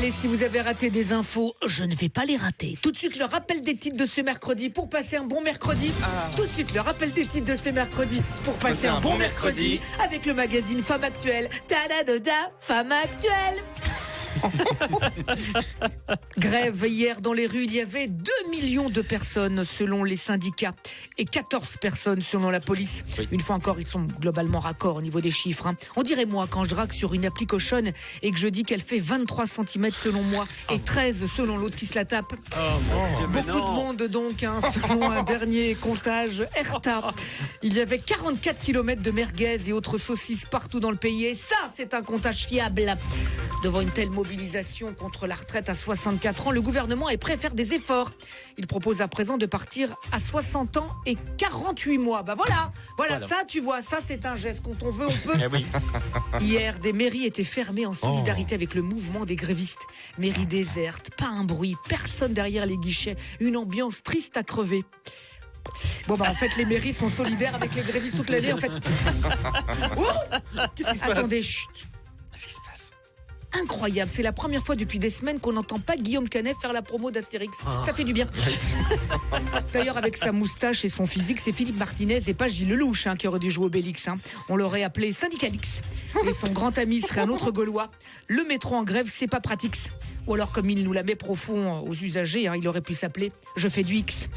Allez, si vous avez raté des infos, je ne vais pas les rater. Tout de suite, le rappel des titres de ce mercredi pour passer un bon mercredi. Tout de suite, le rappel des titres de ce mercredi pour passer un bon mercredi avec le magazine Femme Actuelle. Ta-da-da-da, Femme Actuelle. Grève hier dans les rues, il y avait 2 millions de personnes selon les syndicats et 14 personnes selon la police. Oui. Une fois encore, ils sont globalement raccords au niveau des chiffres. On dirait moi quand je drague sur une appli cochonne et que je dis qu'elle fait 23 cm selon moi et 13 selon l'autre qui se la tape. Beaucoup de monde donc, selon un dernier comptage ERTA. Il y avait 44 km de merguez et autres saucisses partout dans le pays et ça, c'est un comptage fiable. Devant une telle mobilisation contre la retraite à 64 ans, le gouvernement est prêt à faire des efforts. Il propose à présent de partir à 60 ans et 48 mois. Voilà, ça tu vois, ça c'est un geste. Quand on veut, on peut. Oui. Hier, des mairies étaient fermées en solidarité avec le mouvement des grévistes. Mairie déserte, pas un bruit, personne derrière les guichets, une ambiance triste à crever. En fait, les mairies sont solidaires avec les grévistes toute l'année, en fait. Qu'est-ce qui se passe ? Attendez, chut. Qu'est-ce qui se passe ? Incroyable, c'est la première fois depuis des semaines qu'on n'entend pas Guillaume Canet faire la promo d'Astérix. Ça fait du bien. D'ailleurs, avec sa moustache et son physique, c'est Philippe Martinez et pas Gilles Lelouch qui aurait dû jouer Obélix. On l'aurait appelé Syndicalix. Et son grand ami serait un autre Gaulois. Le métro en grève, c'est pas pratique. Ou alors, comme il nous la met profond aux usagers, il aurait pu s'appeler Je fais du X.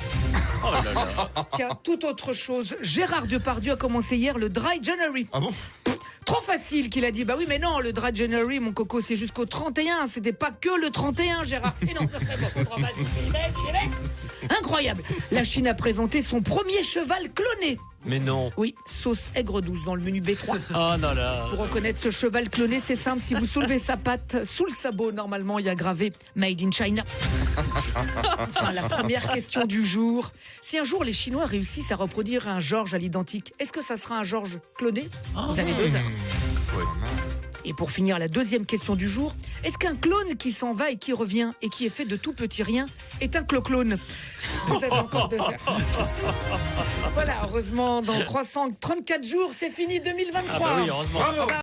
Oh là là. Tiens, toute autre chose. Gérard Depardieu a commencé hier le Dry January. Ah bon ? Trop facile qu'il a dit. Bah oui, mais non, le Dry January, mon coco, c'est jusqu'au 31. C'était pas que le 31, Gérard. Sinon, ce serait beaucoup trop facile. Il est bête. Incroyable. La Chine a présenté son premier cheval cloné. Mais non. Oui, sauce aigre douce dans le menu B3. Oh non là. Pour reconnaître ce cheval cloné, c'est simple. Si vous soulevez sa patte sous le sabot, normalement, il y a gravé Made in China. Enfin, la première question du jour. Si un jour les Chinois réussissent à reproduire un Georges à l'identique, est-ce que ça sera un Georges cloné ? Vous avez 2 heures. Ouais. Et pour finir, la deuxième question du jour. Est-ce qu'un clone qui s'en va et qui revient et qui est fait de tout petit rien est un clone ? Vous avez encore 2 heures. Voilà, heureusement, dans 334 jours, c'est fini 2023. Ah bah oui, heureusement. Bravo.